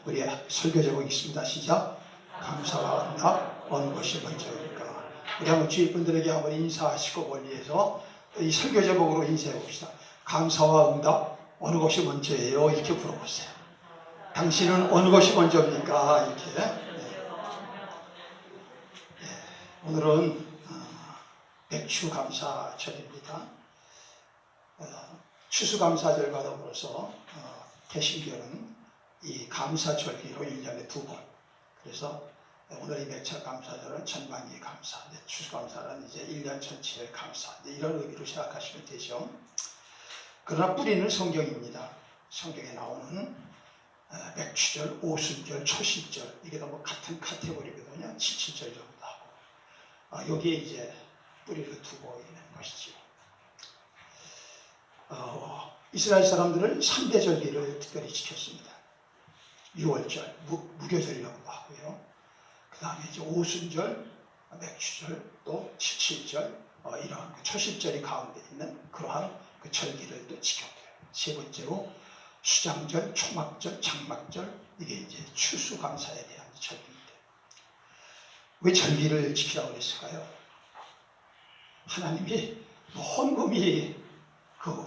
우리 설교 제목이 있습니다. 시작. 감사와 응답 어느 것이 먼저일까? 우리 한번 주위 분들에게 한번 인사하시고 멀리에서 이 설교 제목으로 인사해 봅시다. 감사와 응답 어느 것이 먼저예요? 이렇게 물어보세요. 당신은 어느 것이 먼저입니까? 이렇게. 오늘은 백추감사절입니다. 추수감사절과 더불어서 개신교는 이 감사절기로 1년에 2번. 그래서 오늘 이 백차감사절은 전반기 감사, 추수감사는 이제 1년 전체의 감사, 이런 의미로 생각하시면 되죠. 그러나 뿌리는 성경입니다. 성경에 나오는 백추절, 오순절, 초실절, 이게 다 뭐 같은 카테고리거든요. 칠칠절 정도 하고. 여기에 이제 뿌리를 두고 있는 것이죠. 이스라엘 사람들은 3대 절기를 특별히 지켰습니다. 6월절, 무교절이라고도 하고요. 그 다음에 이제 오순절, 맥추절, 또 칠칠절, 이러한 초실절이 가운데 있는 그러한 그 절기를 또 지켰고요. 세 번째로 수장절, 초막절, 장막절, 이게 이제 추수감사에 대한 절기입니다. 왜 절기를 지키라고 그랬을까요? 하나님이 헌금이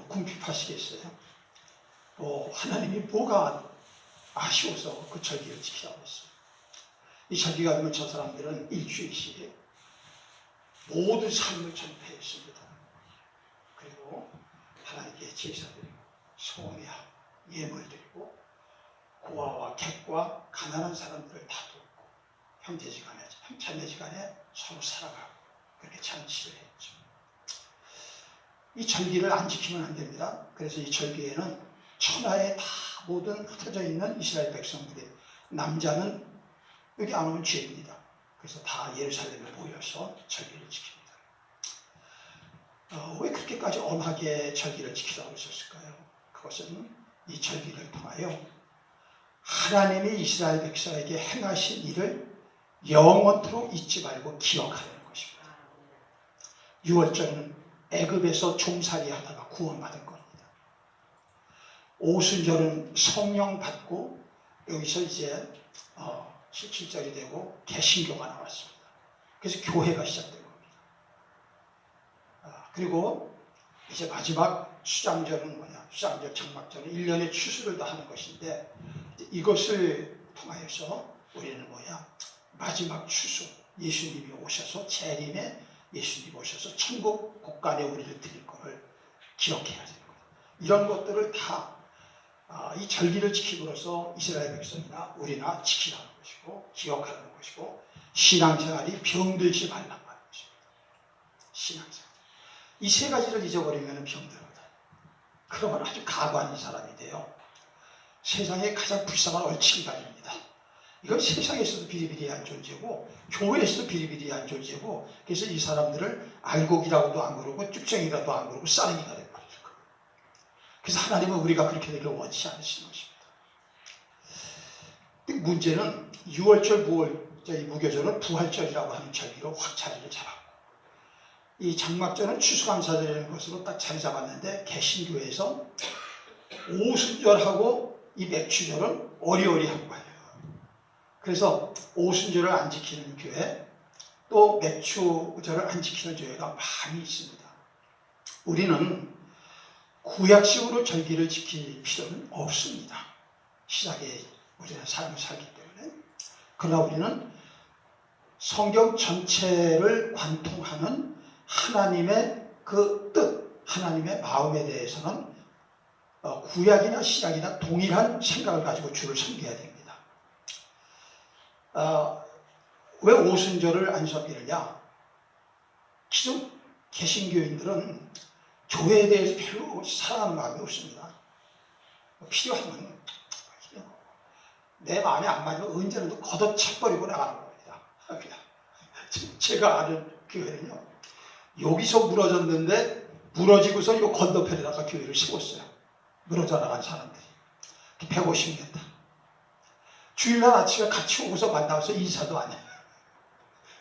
궁핍하시겠어요? 또 하나님이 뭐가 아쉬워서 그 절기를 지키라고 했어요. 이 절기가 되면 저 사람들은 일주일씩 모든 삶을 전폐했습니다. 그리고 하나님께 제사드리고 소원해하고 예물 드리고 고아와 객과 가난한 사람들을 다 돕고 형제지간에 자매지간에 서로 살아가고 그렇게 잔치를 했죠. 이 절기를 안 지키면 안 됩니다. 그래서 이 절기에는 천하에 다 모든 흩어져 있는 이스라엘 백성들이, 남자는 여기 안 오면 죄입니다. 그래서 다 예루살렘에 모여서 절기를 지킵니다. 왜 그렇게까지 엄하게 절기를 지키라고 했었을까요? 그것은 이 절기를 통하여 하나님이 이스라엘 백성에게 행하신 일을 영원토록 잊지 말고 기억하는 것입니다. 6월절은 애굽에서 종살이 하다가 구원받은 겁니다. 오순절은 성령 받고 여기서 이제 17절이 되고 개신교가 나왔습니다. 그래서 교회가 시작된 겁니다. 그리고 이제 마지막 수장절은 뭐냐? 수장절, 장막절은 1년의 추수를 다 하는 것인데 이것을 통하여서 우리는 뭐야? 마지막 추수, 예수님이 오셔서 재림에 예수님이 오셔서 천국 곳간에 우리를 드릴 것을 기억해야 되는 거예요. 이런 것들을 다 이 절기를 지킴으로써 이스라엘 백성이나 우리나 지키라는 것이고 기억하는 것이고 신앙생활이 병들지 말라는 것입니다. 신앙생활. 이 세 가지를 잊어버리면 병들거든. 그러면 아주 가관인 사람이 돼요. 세상에 가장 불쌍한 얼치기 가집니다. 이건 세상에서도 비리비리한 존재고 교회에서도 비리비리한 존재고 그래서 이 사람들을 알곡이라고도 안 그러고 쭉정이라도 안 그러고 싸릉이가 되고 그래서 하나님은 우리가 그렇게 되기를 원치 않으시는 것입니다. 문제는 6월절, 무교절은 부활절이라고 하는 절기로 확 자리를 잡았고 이 장막절은 추수감사절이라는 것으로 딱 자리 잡았는데 개신교에서 오순절하고 이 맥추절은 어리어리한 거예요. 그래서 오순절을 안 지키는 교회 또 맥추절을 안 지키는 교회가 많이 있습니다. 우리는 구약식으로 절기를 지킬 필요는 없습니다. 시작에 우리는 삶을 살기 때문에. 그러나 우리는 성경 전체를 관통하는 하나님의 그 뜻, 하나님의 마음에 대해서는 구약이나 신약이나 동일한 생각을 가지고 주를 섬겨야 됩니다. 왜 오순절을 안 섬기느냐? 기존 개신교인들은 교회에 대해서 별로 사랑하는 마음이 없습니다. 필요하면 내 마음에 안 맞으면 언제라도 걷어차버리고 나가는 겁니다. 제가 아는 교회는요. 여기서 무너졌는데 무너지고서 이 건너편에다가 교회를 세웠어요. 무너져 나간 사람들이. 150년. 주일날 아침에 같이 오고서 만나서 인사도 안 해요.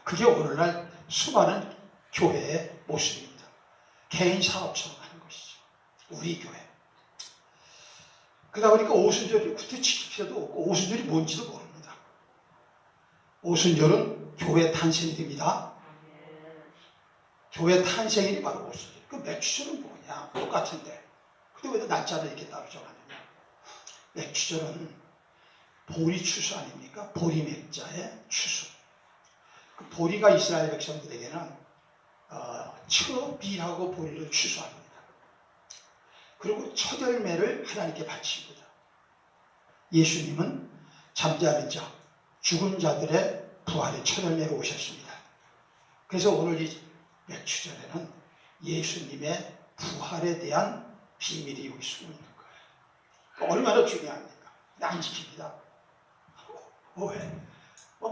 그게 오늘날 수많은 교회의 모습입니다. 개인 사업처럼 하는 것이죠. 우리 교회. 그러다 보니까 오순절이 구태 지킬 필요도 없고 오순절이 뭔지도 모릅니다. 오순절은 교회 탄생이 됩니다. 교회 탄생일이 바로 오순절. 그 맥주절은 뭐냐? 똑같은데. 근데 왜 날짜를 이렇게 따로 정하느냐? 맥주절은 보리 추수 아닙니까? 보리 맥자의 추수. 그 보리가 이스라엘 백성들에게는 처비하고 보리를 추수합니다. 그리고 첫 열매를 하나님께 바칩니다. 예수님은 잠자는 자, 죽은 자들의 부활의 첫 열매로 오셨습니다. 그래서 오늘 이 맥주절에는 예수님의 부활에 대한 비밀이 여기 숨어 있는 거예요. 얼마나 중요합니까? 안 지킵니다. 왜?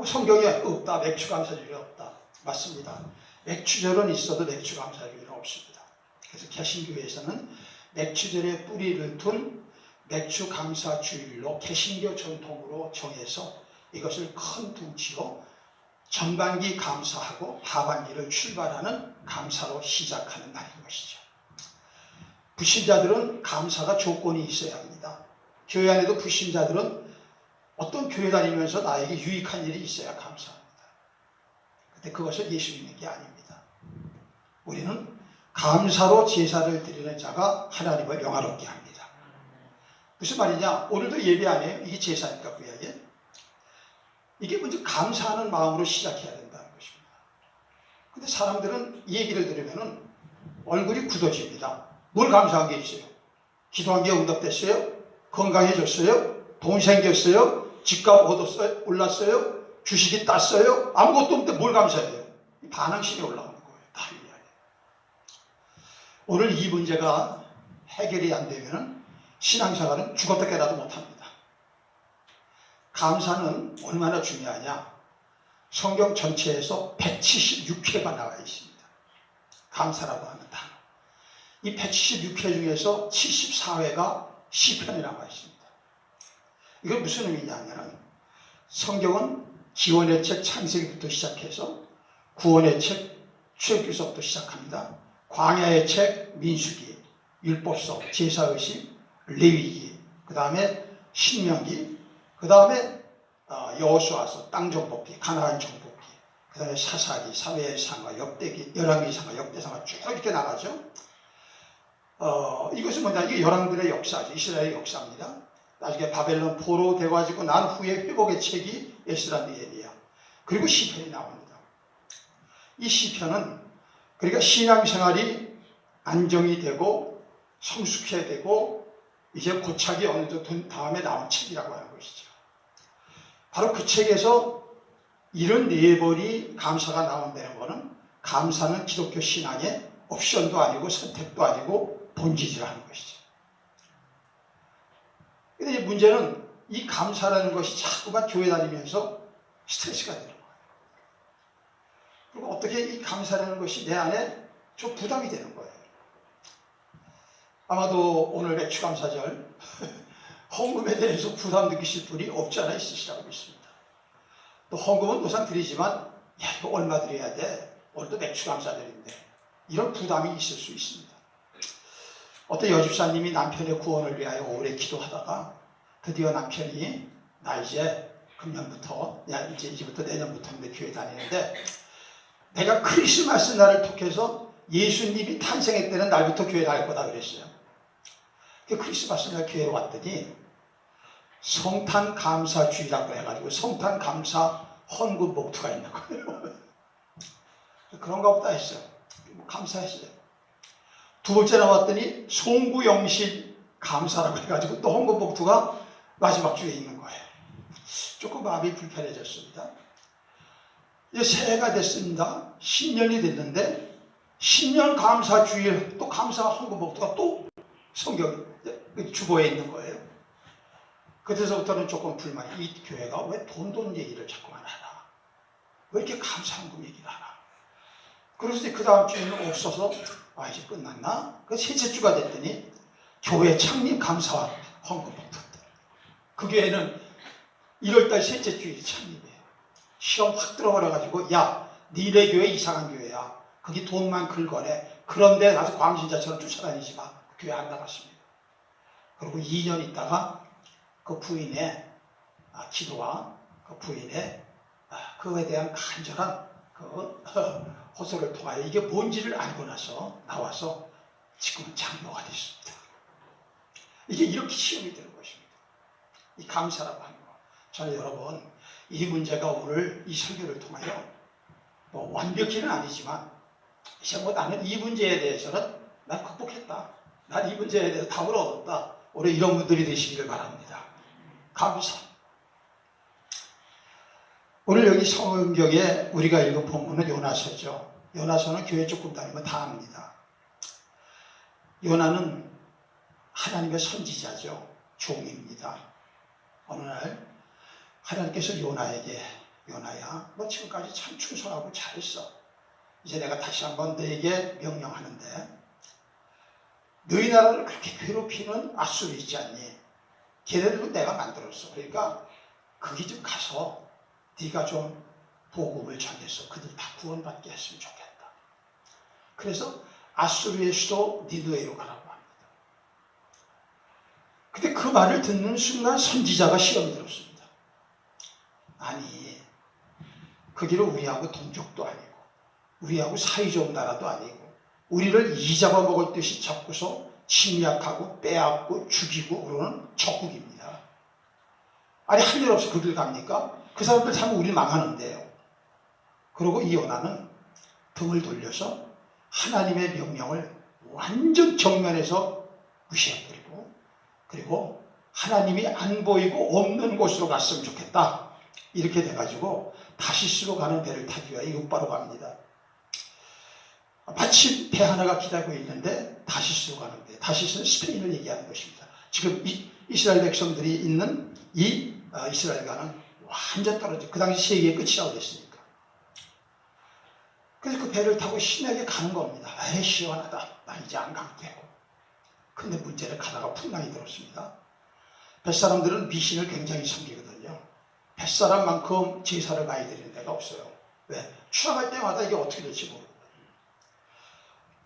성경에 없다. 맥주 감사주일이 없다. 맞습니다. 맥주절은 있어도 맥주 감사주일은 없습니다. 그래서 개신교에서는 맥주절에 뿌리를 둔 맥주 감사주일로 개신교 전통으로 정해서 이것을 큰 둥치로 전반기 감사하고 하반기를 출발하는 감사로 시작하는 날인 것이죠. 불신자들은 감사가 조건이 있어야 합니다. 교회 안에도 불신자들은 어떤 교회 다니면서 나에게 유익한 일이 있어야 감사합니다. 근데 그것은 예수님에게 아닙니다. 우리는 감사로 제사를 드리는 자가 하나님을 영화롭게 합니다. 무슨 말이냐? 오늘도 예배 안 해요? 이게 제사니까 구약에. 이게 먼저 감사하는 마음으로 시작해야 된다는 것입니다. 근데 사람들은 이 얘기를 들으면 얼굴이 굳어집니다. 뭘 감사한 게 있어요? 기도한 게 응답됐어요? 건강해졌어요? 돈 생겼어요? 집값 얻었어요? 올랐어요? 주식이 땄어요? 아무것도 없는데 뭘 감사해요? 반항심이 올라오는 거예요. 다 이해해요. 오늘 이 문제가 해결이 안 되면 신앙생활은 죽었다 깨라도 못합니다. 감사는 얼마나 중요하냐? 성경 전체에서 176회가 나와 있습니다. 감사라고 하는 단어. 이 176회 중에서 74회가 시편에 나와 있습니다. 이건 무슨 의미냐면 성경은 기원의 책 창세기부터 시작해서 구원의 책 출애굽기서부터 시작합니다. 광야의 책 민수기, 율법서, 제사의식, 레위기, 그 다음에 신명기, 그 다음에 여호수아서, 땅정복기, 가나안 정복기, 그 다음에 사사기, 사회상하, 역대기, 열왕기상하, 역대상하 쭉 이렇게 나가죠. 이것은 뭐냐? 이게 열왕들의 역사죠. 이스라엘의 역사입니다. 나중에 바벨론 포로 돼가지고 난 후에 회복의 책이 에스라, 느헤미야. 그리고 시편이 나옵니다. 이 시편은 그러니까 신앙생활이 안정이 되고 성숙해되고 이제 고착이 어느 정도 된 다음에 나온 책이라고 하는 것이죠. 바로 그 책에서 이런 네번이 감사가 나온다는 것은 감사는 기독교 신앙의 옵션도 아니고 선택도 아니고 본질이라는 것이죠. 근데 문제는 이 감사라는 것이 자꾸만 교회 다니면서 스트레스가 되는 거예요. 그리고 어떻게 이 감사라는 것이 내 안에 좀 부담이 되는 거예요. 아마도 오늘 맥주감사절 헌금에 대해서 부담 느끼실 분이 없지 않아 있으시라고 믿습니다. 또 헌금은 노상 드리지만 야 이거 얼마 드려야 돼? 오늘도 맥주감사절인데 이런 부담이 있을 수 있습니다. 어떤 여집사님이 남편의 구원을 위하여 오래 기도하다가 드디어 남편이 나 이제 금년부터 이제부터 내년부터 교회 다니는데 내가 크리스마스 날을 톡해서 예수님이 탄생했다는 날부터 교회 다닐 거다 그랬어요. 크리스마스 날 교회에 왔더니 성탄 감사 주일이라고 해가지고 성탄 감사 헌금 봉투가 있는 거예요. 그런가 보다 했어요. 감사했어요. 두 번째 나왔더니 송구영신 감사라고 해가지고 또 헌금 봉투가 마지막 주에 있는 거예요. 조금 마음이 불편해졌습니다. 이제 새해가 됐습니다. 신년이 됐는데 신년 감사 주일 또 감사 헌금 봉투가 또 성경 주보에 있는 거예요. 그때서부터는 조금 불만이 이 교회가 왜 돈 얘기를 자꾸만 하나? 왜 이렇게 감사 헌금 얘기를 하나? 그래서 그 다음 주에는 없어서 아 이제 끝났나? 그 셋째 주가 됐더니 교회 창립 감사 헌금 봉투. 그 교회는 1월달 셋째 주일이 창립이에요. 시험 확 들어버려가지고 야 니네 교회 이상한 교회야. 거기 돈만 긁어내. 그런데 가서 광신자처럼 쫓아다니지 마. 교회 안 나갔습니다. 그리고 2년 있다가 그 부인의 기도와 그 부인의 그에 대한 간절한 그 호소를 통하여 이게 뭔지를 알고 나서 나와서 지금은 장로가 됐습니다. 이게 이렇게 시험이 되는 것입니다. 이 감사라고 하는 거. 저는 여러분 이 문제가 오늘 이 설교를 통하여 뭐 완벽히는 아니지만 이제 뭐 나는 이 문제에 대해서는 난 극복했다. 난 이 문제에 대해서 답을 얻었다. 오늘 이런 분들이 되시기를 바랍니다. 감사. 오늘 여기 성경에 우리가 읽은 본문은 요나서죠. 요나서는 교회 조금 다니면 다 압니다. 요나는 하나님의 선지자죠. 종입니다. 어느 날 하나님께서 요나에게 요나야 너 지금까지 참 충성하고 잘했어. 이제 내가 다시 한번 너에게 명령하는데 너희 나라를 그렇게 괴롭히는 아수르 있지 않니? 걔네들도 내가 만들었어. 그러니까 거기 좀 가서 네가 좀 복음을 전해서 그들 다 구원받게 했으면 좋겠다. 그래서 아수르의 수도 니느웨로 가라고 합니다. 근데 그 말을 듣는 순간 선지자가 시험이 들었습니다. 아니 거기는 우리하고 동족도 아니고 우리하고 사이좋은 나라도 아니고 우리를 이잡아 먹을 듯이 잡고서 침략하고 빼앗고 죽이고 그러는 적국입니다. 아니 할 일 없이 그들 갑니까? 그 사람들 사면 우리 망하는데요. 그리고 이 요나는 등을 돌려서 하나님의 명령을 완전 정면에서 무시해버리고 그리고 하나님이 안 보이고 없는 곳으로 갔으면 좋겠다. 이렇게 돼가지고 다시스로 가는 배를 타기 위하여 이웃바로 갑니다. 마침 배 하나가 기다리고 있는데 다시스로 가는데 다시스는 스페인을 얘기하는 것입니다. 지금 이스라엘 백성들이 있는 이 이스라엘과는 완전 떨어져. 그 당시 세계의 끝이라고 그랬으니까. 그래서 그 배를 타고 신에게 가는 겁니다. 에이 시원하다. 나 이제 안 가도 되고. 근데 문제는 가다가 풍랑이 들었습니다. 뱃사람들은 미신을 굉장히 섬기거든요. 뱃사람만큼 제사를 많이 드리는 데가 없어요. 왜? 추락할 때마다 이게 어떻게 될지 모르거든요.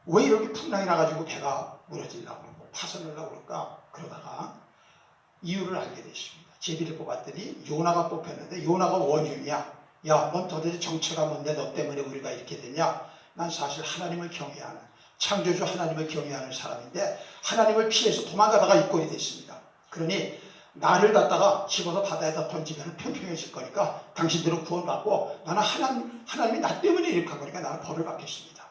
왜 이렇게 풍랑이 나가지고 배가 무너지려고 그러고 파손하려고 그럴까? 그러다가 이유를 알게 됐습니다. 제비를 뽑았더니 요나가 뽑혔는데 요나가 원흉이야. 야, 넌 도대체 정체가 뭔데 너 때문에 우리가 이렇게 되냐? 난 사실 하나님을 경외하는 창조주 하나님을 경외하는 사람인데 하나님을 피해서 도망가다가 이 꼴이 됐습니다. 그러니 나를 갖다가 집어서 바다에다 던지면 평평해질 거니까 당신들은 구원받고 나는 하나님이 나 때문에 이렇게 한 거니까 나는 벌을 받겠습니다.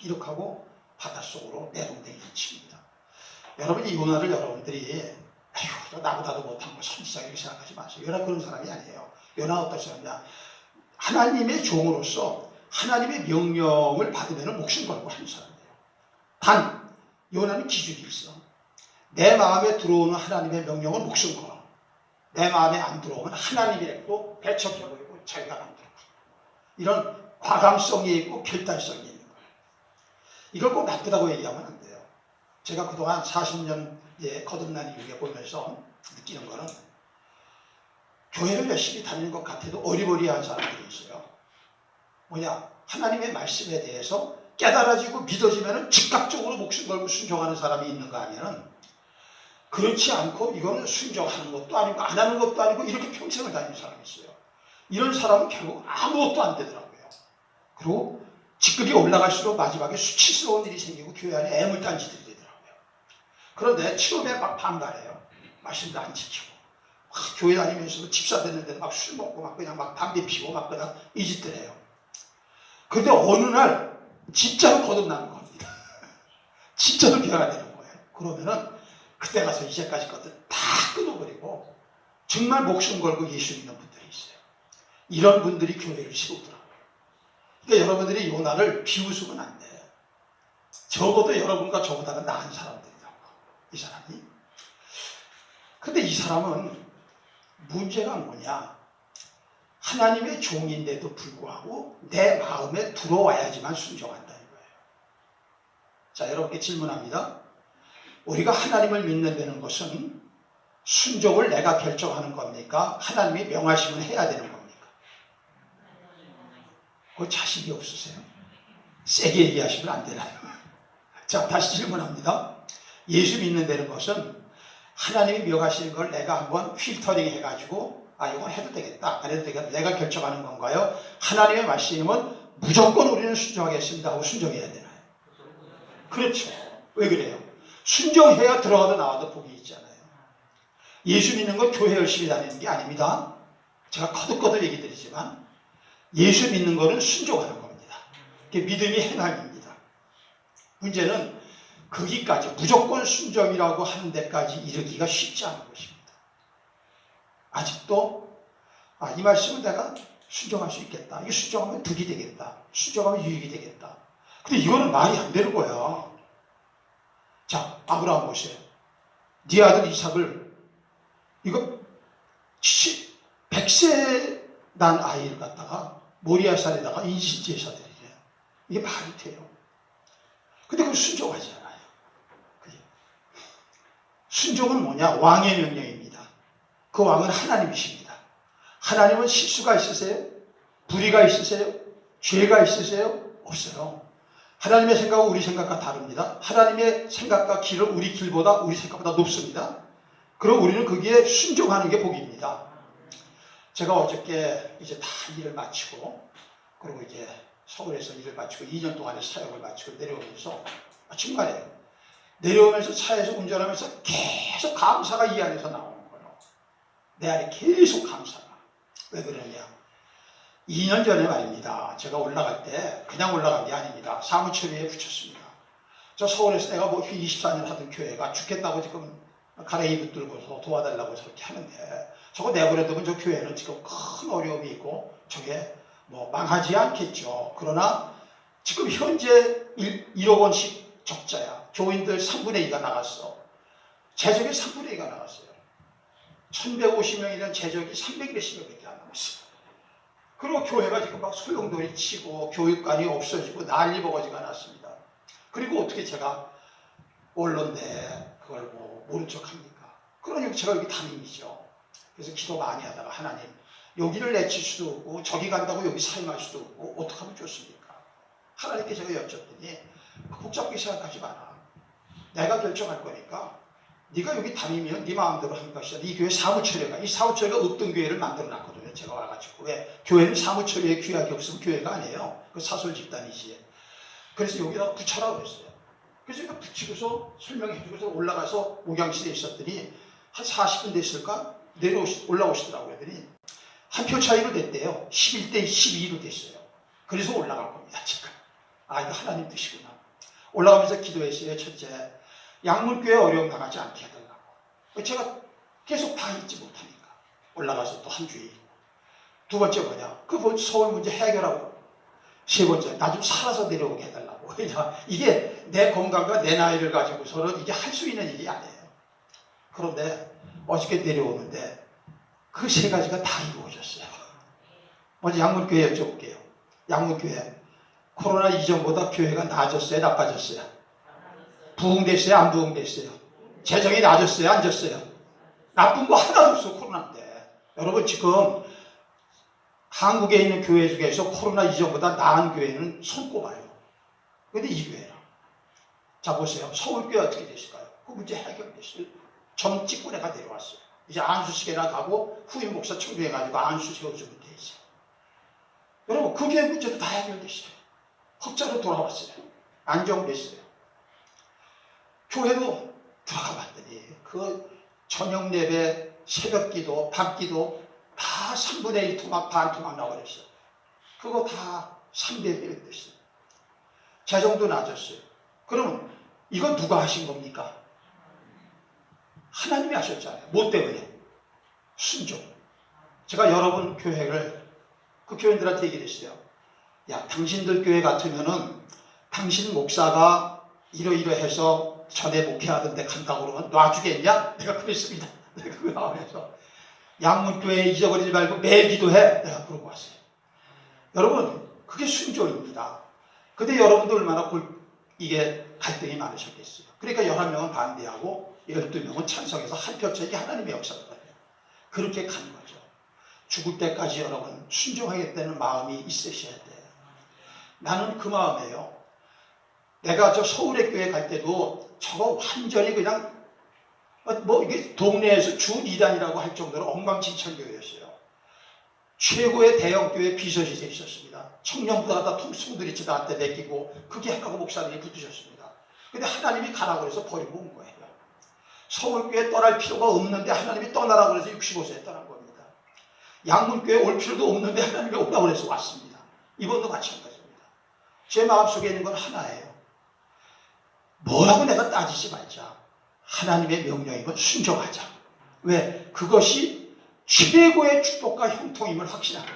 이렇게 하고 바닷속으로 내동댕이를 칩니다. 여러분 이 요나를 여러분들이 에휴 나보다도 못한 거 선지자 이렇게 생각하지 마세요. 요나 그런 사람이 아니에요. 요나 어떤 사람이냐? 하나님의 종으로서 하나님의 명령을 받으면 목숨 걸고 하는 사람이에요. 단 요나는 기준이 있어. 내 마음에 들어오는 하나님의 명령은 목숨 걸어. 내 마음에 안 들어오면 하나님이라도 배척해버리고 자기가 만들고 이런 과감성이 있고 결단성이 있는 거예요. 이걸 꼭 나쁘다고 얘기하면 안 돼요. 제가 그동안 40년 거듭난 이후에 보면서 느끼는 거는 교회를 열심히 다니는 것 같아도 어리버리한 사람들이 있어요. 뭐냐? 하나님의 말씀에 대해서 깨달아지고 믿어지면 즉각적으로 목숨 걸고 순종하는 사람이 있는 거 아니면 그렇지 않고 이거는 순종하는 것도 아니고 안 하는 것도 아니고 이렇게 평생을 다니는 사람이 있어요. 이런 사람은 결국 아무것도 안 되더라고요. 그리고 직급이 올라갈수록 마지막에 수치스러운 일이 생기고 교회 안에 애물단지들이 되더라고요. 그런데 처음에 막 반발해요. 말씀도 안 지키고 교회 다니면서도 집사 됐는데 막 술 먹고 막 그냥 막 담배 피고 막 그냥 이 짓들 해요. 그런데 어느 날 진짜로 거듭나는 겁니다. 진짜로 변화되는 거예요. 그러면은 그때 가서 이제까지 것들 다 끊어버리고 정말 목숨 걸고 예수 믿는 분들이 있어요. 이런 분들이 교회를 세우더라고요. 그러니까 여러분들이 요나를 비웃으면 안 돼요. 적어도 여러분과 저보다는 나은 사람들이라고. 이 사람이. 근데 이 사람은 문제가 뭐냐? 하나님의 종인데도 불구하고 내 마음에 들어와야지만 순종한다는 거예요. 자, 여러분께 질문합니다. 우리가 하나님을 믿는 데는 것은 순종을 내가 결정하는 겁니까? 하나님이 명하시면 해야 되는 겁니까? 그 자식이 없으세요? 세게 얘기하시면 안 되나요? 자, 다시 질문합니다. 예수 믿는 데는 것은 하나님이 명하시는 걸 내가 한번 필터링 해가지고 이건 해도 되겠다, 안 해도 되겠다, 내가 결정하는 건가요? 하나님의 말씀은 무조건 우리는 순종하겠습니다 하고 순종해야 되나요? 그렇죠. 왜 그래요? 순종해야 들어가도 나와도 복이 있잖아요. 예수 믿는 건 교회 열심히 다니는 게 아닙니다. 제가 거듭거듭 얘기 드리지만 예수 믿는 거는 순종하는 겁니다. 그게 믿음이 행함입니다. 문제는 거기까지 무조건 순종이라고 하는 데까지 이르기가 쉽지 않은 것입니다. 아직도 이 말씀은 내가 순종할 수 있겠다. 이거 순종하면 득이 되겠다. 순종하면 유익이 되겠다. 근데 이거는 말이 안 되는 거야. 자, 아브라함 보세요. 네 아들 이삭을 이거 100세 난 아이를 갖다가 모리아산에다가 인신제사 드리래요. 이게 말이 돼요. 근데 그걸 순종하지 않아요. 순종은 뭐냐? 왕의 명령입니다. 그 왕은 하나님이십니다. 하나님은 실수가 있으세요? 불의가 있으세요? 죄가 있으세요? 없어요. 하나님의 생각은 우리 생각과 다릅니다. 하나님의 생각과 길은 우리 길보다 우리 생각보다 높습니다. 그럼 우리는 거기에 순종하는 게 복입니다. 제가 어저께 이제 다 일을 마치고 그리고 이제 서울에서 일을 마치고 2년 동안의 사역을 마치고 내려오면서 중간에 내려오면서 차에서 운전하면서 계속 감사가 이 안에서 나오는 거예요. 내 안에 계속 감사가. 왜 그러냐? 2년 전에 말입니다. 제가 올라갈 때 그냥 올라간 게 아닙니다. 사무처리에 붙였습니다. 저 서울에서 내가 24년 하던 교회가 죽겠다고 지금 가래이 붙들고서 도와달라고 저렇게 하는데 저거 내버려두면 저 교회는 지금 큰 어려움이 있고 저게 망하지 않겠죠. 그러나 지금 현재 1억 원씩 적자야. 교인들 3분의 2가 나갔어. 재적이 3분의 2가 나갔어요. 1150명이면 재적이 300몇십 명밖에 안 남았어요. 그리고 교회가 지금 막 소용돌이 치고 교육관이 없어지고 난리 버거지가 났습니다. 그리고 어떻게 제가 언론대 그걸 모른 척 합니까? 그러니까 제가 여기 담임이죠. 그래서 기도 많이 하다가 하나님 여기를 내칠 수도 없고 저기 간다고 여기 사임할 수도 없고 어떻게 하면 좋습니까? 하나님께 제가 여쭸더니 복잡하게 생각하지 마라. 내가 결정할 거니까 네가 여기 담임이면 네 마음대로 한 것이야. 이 교회 사무처리가 이 사무처리가 없던 교회를 만들어놨거든요. 제가 와가지고 왜 교회는 사무처리에 귀하게 없으면 교회가 아니에요. 그 사설 집단이지. 그래서 여기다 붙여라 그랬어요. 그래서 제가 붙이고서 설명해주고서 올라가서 목양실에 있었더니 한 40분 됐을까 올라오시더라고요. 그랬더니 한 표 차이로 됐대요. 11대 12로 됐어요. 그래서 올라갈 겁니다. 제가 이거 하나님 뜻이구나. 올라가면서 기도했어요. 첫째, 양문교회 어려움 당하지 않게 해달라고. 제가 계속 다 잊지 못하니까 올라가서 또 한 주일. 두 번째 뭐냐? 그 서울 문제 해결하고. 세 번째, 나 좀 살아서 내려오게 해달라고. 이게 내 건강과 내 나이를 가지고서는 이게 할 수 있는 일이 아니에요. 그런데 어저께 내려오는데 그 세 가지가 다 이루어졌어요. 먼저 양문교회 여쭤볼게요. 양문교회 코로나 이전보다 교회가 나아졌어요? 나빠졌어요? 부흥됐어요? 안 부흥됐어요? 재정이 나아졌어요? 안 졌어요? 나쁜 거 하나도 없어 코로나인데. 여러분 지금 한국에 있는 교회 중에서 코로나 이전보다 나은 교회는 손꼽아요. 그런데 이 교회는 자 보세요. 서울교회 어떻게 됐을까요? 그 문제 해결됐어요. 전 직분회가 내려왔어요. 이제 안수식에나 가고 후임 목사 청구해가지고 안수 세워주면 돼 있어요. 여러분 그 교회 문제도 다 해결됐어요. 흑자로 돌아왔어요. 안정됐어요. 교회도 들어가 봤더니 그 저녁 예배, 새벽 기도, 밤 기도 다 3분의 1 토막, 반 토막 나와버렸어요. 그거 다 300일 됐어요. 재정도 낮았어요. 그러면 이건 누가 하신 겁니까? 하나님이 하셨잖아요. 뭐 때문에? 순종. 제가 여러분 교회를 그 교인들한테 얘기를 했어요. 야, 당신들 교회 같으면은 당신 목사가 이러이러해서 전에 목회하던데 간다고 그러면 놔주겠냐? 내가 그랬습니다. 내가 그 마음에서 양문교회 잊어버리지 말고 매일 기도해. 내가 그러고 왔어요. 여러분 그게 순종입니다. 근데 여러분들 얼마나 이게 갈등이 많으셨겠어요. 그러니까 11명은 반대하고 12명은 찬성해서 한 표차 이게 하나님의 역사거든요. 그렇게 간 거죠. 죽을 때까지 여러분 순종하겠다는 마음이 있으셔야 돼요. 나는 그 마음이에요. 내가 저 서울의 교회 갈 때도 저거 완전히 그냥 뭐 이게 동네에서 주 2단이라고 할 정도로 엉망진창교회였어요. 최고의 대형교회 비서실에 있었습니다. 청년부가 다 통수들이 나한테 맡기고 그게 하라고 목사님이 붙으셨습니다. 근데 하나님이 가라고 해서 버리고 온 거예요. 서울교회 떠날 필요가 없는데 하나님이 떠나라고 해서 65세에 떠난 겁니다. 양문교회 올 필요도 없는데 하나님이 오라고 해서 왔습니다. 이번도 마찬가지입니다. 제 마음속에 있는 건 하나예요. 뭐라고 내가 따지지 말자. 하나님의 명령이면 순종하자. 왜? 그것이 최고의 축복과 형통임을 확신합니다.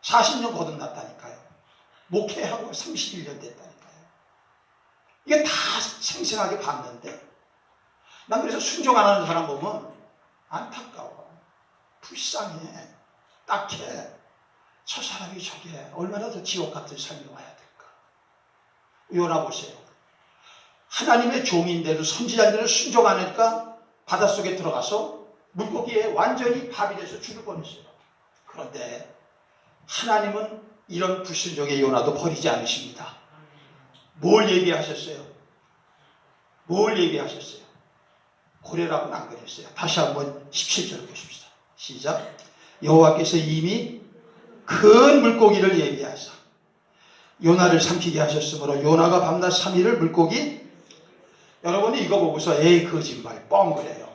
40년 거듭났다니까요. 목회하고 31년 됐다니까요. 이게 다 생생하게 봤는데 난 그래서 순종 안 하는 사람 보면 안타까워. 불쌍해. 딱해. 저 사람이 저게 얼마나 더 지옥 같은 삶이 와야 될까. 요나 보세요. 하나님의 종인데도 선지자들은 순종 안 하니까 바닷속에 들어가서 물고기에 완전히 밥이 돼서 죽을 뻔했어요. 그런데 하나님은 이런 불순종의 요나도 버리지 않으십니다. 뭘 얘기하셨어요? 뭘 얘기하셨어요? 고래라고는 안 그랬어요. 다시 한번 17절 보십시다. 시작. 여호와께서 이미 큰 물고기를 예비하사 요나를 삼키게 하셨으므로 요나가 밤낮 3일을 물고기. 여러분이 이거 보고서 에이 거짓말 뻥 그래요.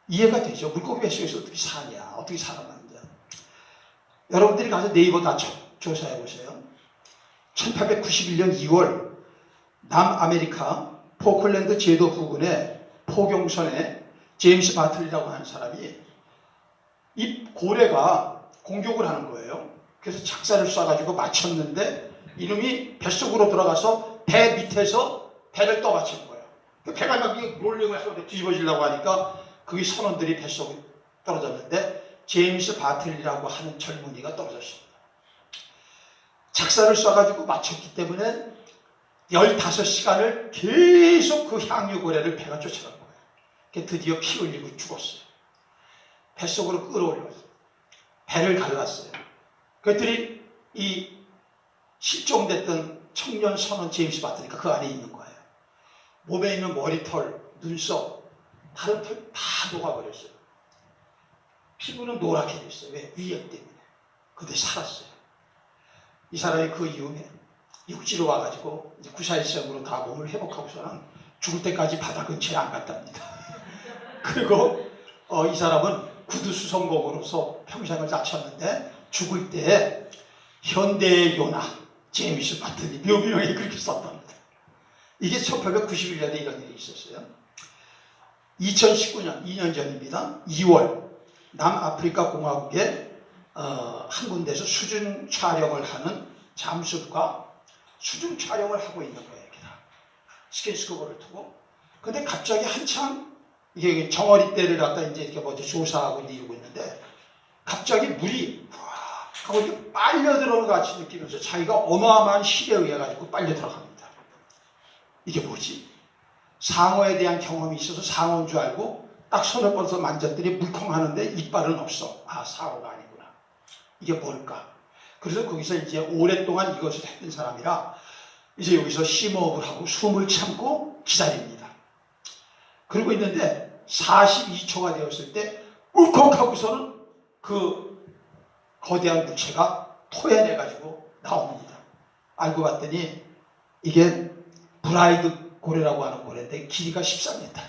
이해가 되죠? 물고기 뱃속에서 어떻게 사냐? 어떻게 살아남냐? 여러분들이 가서 네이버 다 조사해 보세요. 1891년 2월 남아메리카 포클랜드 제도 부근의 포경선에 제임스 바틀리라고 하는 사람이 이 고래가 공격을 하는 거예요. 그래서 작사를 쏴가지고 맞췄는데 이놈이 뱃속으로 들어가서 배 밑에서 배를 떠받친 거예요. 배가 막 롤링을 해서 뒤집어지려고 하니까 거기 선원들이 뱃속에 떨어졌는데 제임스 바틀리라고 하는 젊은이가 떨어졌습니다. 작사를 쏴가지고 맞췄기 때문에 15시간을 계속 그 향유고래를 배가 쫓아간 거예요. 드디어 피 흘리고 죽었어요. 뱃속으로 끌어올렸어요. 배를 갈랐어요. 그랬더니 이 실종됐던 청년 선원 제임스 바틀리가 그 안에 있는 거예요. 몸에 있는 머리털, 눈썹, 다른 털 다 녹아버렸어요. 피부는 노랗게 됐어요. 왜? 위액 때문에. 근데 살았어요. 이 사람이 그 이후에 육지로 와가지고 이제 구사일생으로 다 몸을 회복하고서는 죽을 때까지 바다 근처에 안 갔답니다. 그리고 이 사람은 구두 수성공으로서 평생을 바쳤는데 죽을 때 현대의 요나 제임스 바틀리 묘비명에 그렇게 썼답니다. 이게 1891년에 이런 일이 있었어요. 2019년 2년 전입니다. 2월 남아프리카 공화국의 한 군데에서 수중 촬영을 하는 잠수가 수중 촬영을 하고 있는 거예요. 스킨스쿠버를 두고. 근데 갑자기 한참 이게 정어리떼를 갖다 이제 이렇게 먼저 조사하고 이러고 있는데 갑자기 물이 하고 이렇게 빨려 들어오는 것 같이 느끼면서 자기가 어마어마한 힘에 의해 가지고 빨려 들어갑니다. 이게 뭐지? 상어에 대한 경험이 있어서 상어인 줄 알고 딱 손을 뻗어서 만졌더니 물컹하는데 이빨은 없어. 아, 상어가 아니구나. 이게 뭘까? 그래서 거기서 이제 오랫동안 이것을 했던 사람이라 이제 여기서 심호흡을 하고 숨을 참고 기다립니다. 그러고 있는데 42초가 되었을 때 울컥하고서는 그 거대한 물체가 토해내가지고 나옵니다. 알고 봤더니 이게 브라이드 고래라고 하는 고래인데 길이가 14m야.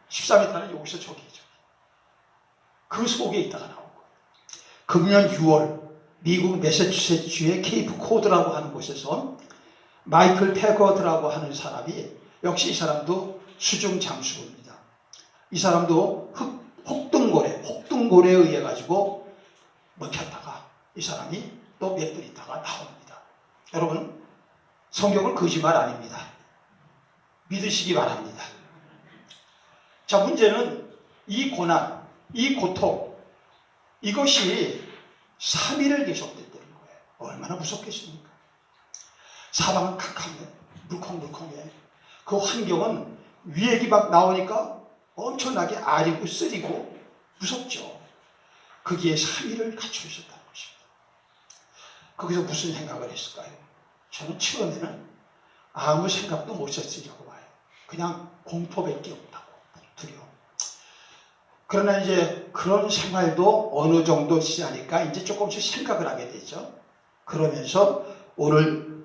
14m는 여기서 저기죠. 그 속에 있다가 나온 거예요. 금년 6월 미국 매사추세츠주의 케이프 코드라고 하는 곳에서 마이클 패거드라고 하는 사람이 역시 이 사람도 수중 잠수부입니다. 이 사람도 혹등고래에 의해 가지고 먹혔다가 이 사람이 또 몇 분 있다가 나옵니다. 여러분 성경은 거짓말 아닙니다. 믿으시기 바랍니다. 자, 문제는 이 고난, 이 고통, 이것이 3일을 계속됐다는 거예요. 얼마나 무섭겠습니까? 사방은 캄캄해, 물컹물컹해. 그 환경은 위액이 막 나오니까 엄청나게 아리고 쓰리고 무섭죠. 거기에 3일을 갇혀 있었다는 것입니다. 거기서 무슨 생각을 했을까요? 저는 처음에는 아무 생각도 못 했으려고 봐요. 그냥 공포밖에 없다고. 그러나 이제 그런 생활도 어느 정도 지나니까 이제 조금씩 생각을 하게 되죠. 그러면서 오늘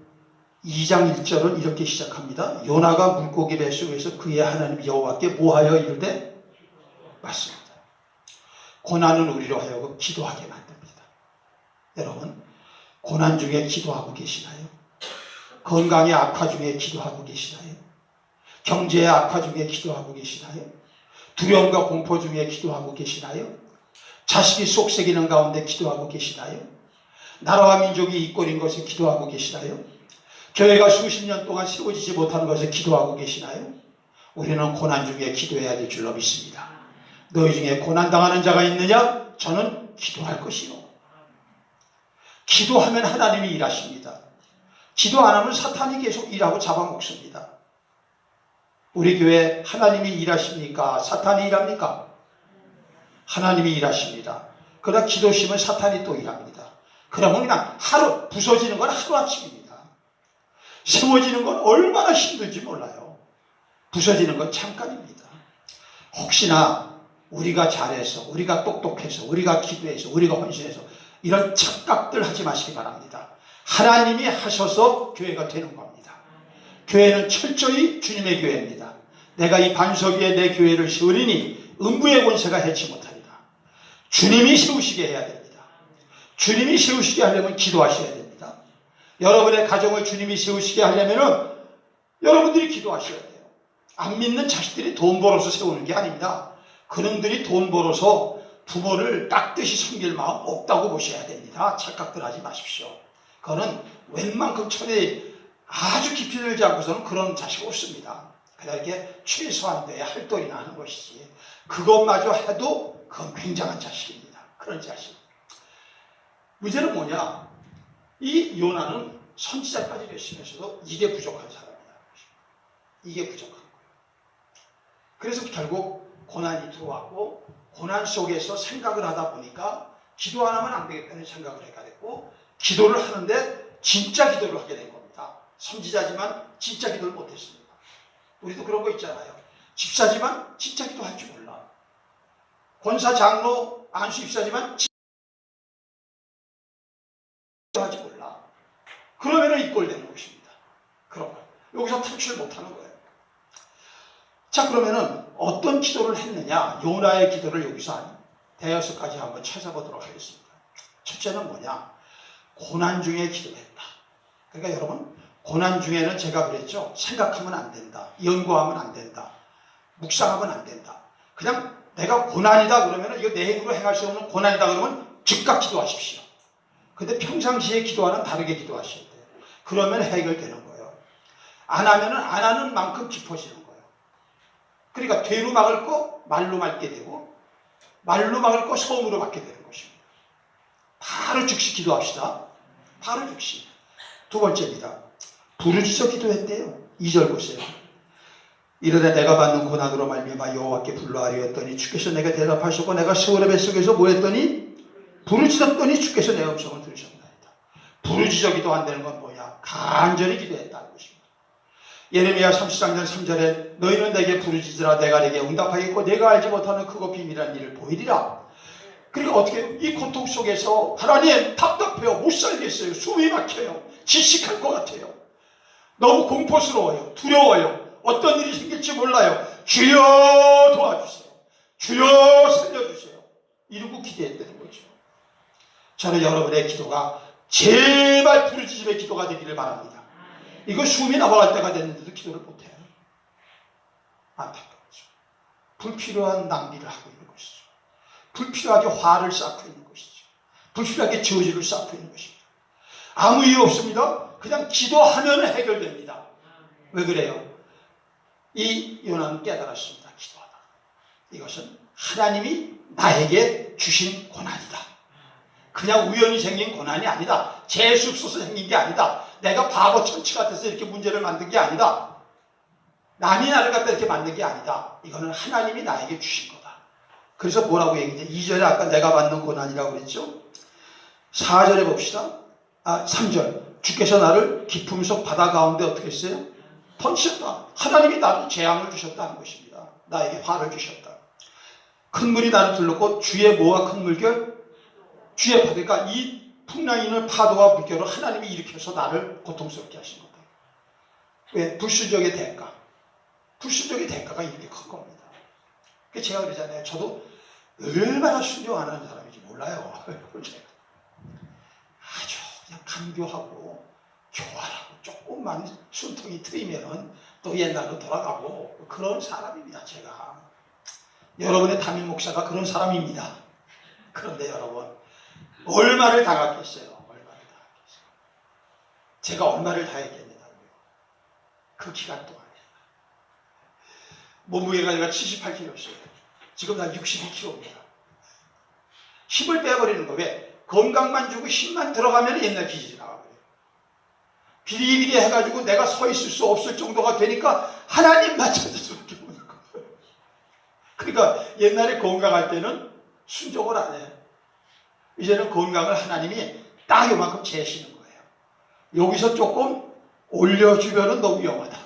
2장 1절은 이렇게 시작합니다. 요나가 물고기 뱃속에서 그의 하나님 여호와께 뭐하여 이르되? 맞습니다. 고난은 우리로 하여금 기도하게 만듭니다. 여러분, 고난 중에 기도하고 계시나요? 건강의 악화 중에 기도하고 계시나요? 경제의 악화 중에 기도하고 계시나요? 두려움과 공포 중에 기도하고 계시나요? 자식이 속썩이는 가운데 기도하고 계시나요? 나라와 민족이 이꼴인 것에 기도하고 계시나요? 교회가 수십 년 동안 세워지지 못하는 것에 기도하고 계시나요? 우리는 고난 중에 기도해야 될 줄로 믿습니다. 너희 중에 고난당하는 자가 있느냐? 저는 기도할 것이요. 기도하면 하나님이 일하십니다. 기도 안 하면 사탄이 계속 일하고 잡아먹습니다. 우리 교회 하나님이 일하십니까? 사탄이 일합니까? 하나님이 일하십니다. 그러나 기도심은 사탄이 또 일합니다. 그러면 그냥 하루 부서지는 건 하루아침입니다. 세워지는 건 얼마나 힘들지 몰라요. 부서지는 건 잠깐입니다. 혹시나 우리가 잘해서, 우리가 똑똑해서, 우리가 기도해서, 우리가 헌신해서 이런 착각들 하지 마시기 바랍니다. 하나님이 하셔서 교회가 되는 겁니다. 교회는 철저히 주님의 교회입니다. 내가 이 반석 위에 내 교회를 세우리니 음부의 권세가 해치 못하리라. 주님이 세우시게 해야 됩니다. 주님이 세우시게 하려면 기도하셔야 됩니다. 여러분의 가정을 주님이 세우시게 하려면 여러분들이 기도하셔야 돼요. 안 믿는 자식들이 돈 벌어서 세우는 게 아닙니다. 그놈들이 돈 벌어서 부모를 깍듯이 섬길 마음 없다고 보셔야 됩니다. 착각들 하지 마십시오. 그거는 웬만큼 천에 아주 깊이 들지 않고서는 그런 자식 없습니다. 그냥 이렇게 최소한도의 할도리나 하는 것이지, 그것마저 해도 그건 굉장한 자식입니다. 그런 자식. 문제는 뭐냐? 이 요나는 선지자까지 됐으면서도 이게 부족한 사람이다. 이게 부족한 거예요. 그래서 결국 고난이 들어왔고, 고난 속에서 생각을 하다 보니까 기도 안 하면 안 되겠다는 생각을 하게 됐고, 기도를 하는데 진짜 기도를 하게 된 겁니다. 선지자지만 진짜 기도를 못했습니다. 우리도 그런 거 있잖아요. 집사지만 진짜 기도할 줄 몰라. 권사, 장로, 안수 입사지만 기도하지 몰라. 그러면 이꼴되는 것입니다. 그런 거. 여기서 탈출 못하는 거예요. 자, 그러면은 어떤 기도를 했느냐? 요나의 기도를 여기서 한 대여섯 가지 한번 찾아보도록 하겠습니다. 첫째는 뭐냐? 고난 중에 기도했다. 그러니까 여러분, 고난 중에는 제가 그랬죠. 생각하면 안 된다. 연구하면 안 된다. 묵상하면 안 된다. 그냥 내가 고난이다 그러면, 이거 내 힘으로 행할 수 없는 고난이다 그러면 즉각 기도하십시오. 근데 평상시에 기도와는 다르게 기도하셔야 돼요. 그러면 해결되는 거예요. 안 하면은 안 하는 만큼 깊어지는 거예요. 그러니까 되로 막을 거 말로 막게 되고, 말로 막을 거 소음으로 막게 되는 것입니다. 바로 즉시 기도합시다. 바로 즉시. 두 번째입니다. 부르짖어 기도했대요. 2절 보세요. 이르되 내가 받는 고난으로 말미암아 여호와께 불러하리었더니 주께서 내게 대답하셨고, 내가 세월의 뱃속에서 뭐 했더니 부르짖었더니 주께서 내 음성을 들으셨나이다. 부르짖어 기도한다는 건 뭐냐? 간절히 기도했다는 것입니다. 예레미야 33장 3절에 너희는 내게 부르짖으라 내가 내게 응답하겠고 내가 알지 못하는 크고 비밀한 일을 보이리라. 그러니까 어떻게 해요? 이 고통 속에서 하나님 답답해요. 못 살겠어요. 숨이 막혀요. 질식할 것 같아요. 너무 공포스러워요. 두려워요. 어떤 일이 생길지 몰라요. 주여 도와주세요. 주여 살려주세요. 이러고 기도했다는 거죠. 저는 여러분의 기도가 제발 부르짖음의 기도가 되기를 바랍니다. 이거 숨이 나와갈 때가 됐는데도 기도를 못해요. 안타깝죠. 불필요한 낭비를 하고 있는 것이죠. 불필요하게 화를 쌓고 있는 것이죠. 불필요하게 저주를 쌓고 있는 것입니다. 아무 이유 없습니다. 그냥 기도하면 해결됩니다. 왜 그래요? 이 요나는 깨달았습니다. 기도하다. 이것은 하나님이 나에게 주신 고난이다. 그냥 우연히 생긴 고난이 아니다. 재수 없어서 생긴 게 아니다. 내가 바보 천치 같아서 이렇게 문제를 만든 게 아니다. 남이 나를 갖다 이렇게 만든 게 아니다. 이거는 하나님이 나에게 주신 거다. 그래서 뭐라고 얘기해? 2절에 아까 내가 받는 고난이라고 그랬죠? 4절에 봅시다. 3절. 주께서 나를 깊음 속 바다 가운데 어떻게 했어요? 던지셨다. 하나님이 나를 재앙을 주셨다는 것입니다. 나에게 화를 주셨다. 큰 물이 나를 둘렀고 주의 뭐와 큰 물결? 주의 파도. 그러니까 이 풍랑이 있는 파도와 물결을 하나님이 일으켜서 나를 고통스럽게 하신 거다. 왜? 불순종의 대가. 불순종의 대가가 이렇게 큰 겁니다. 그래서 제가 그러잖아요. 저도 얼마나 순종하는 사람인지 몰라요. 아주 그냥 간교하고 교활하고 조금만 숨통이 트이면은 또 옛날로 돌아가고 그런 사람입니다. 제가. 여러분의 담임 목사가 그런 사람입니다. 그런데 여러분 얼마를 당했겠어요. 얼마를 당했겠어요. 제가 얼마를 당했겠냐고요. 그 기간 동안에 몸무게가 제가 78kg였어요. 지금 난 62kg입니다. 힘을 빼버리는 거. 왜? 건강만 주고 힘만 들어가면 옛날 기질이 나와버려요. 비리비리 해가지고 내가 서 있을 수 없을 정도가 되니까 하나님만 찾을 수밖에 없는 거예요. 그러니까 옛날에 건강할 때는 순종을 안 해요. 이제는 건강을 하나님이 딱 요만큼 재시는 거예요. 여기서 조금 올려주면은 너무 위험하다.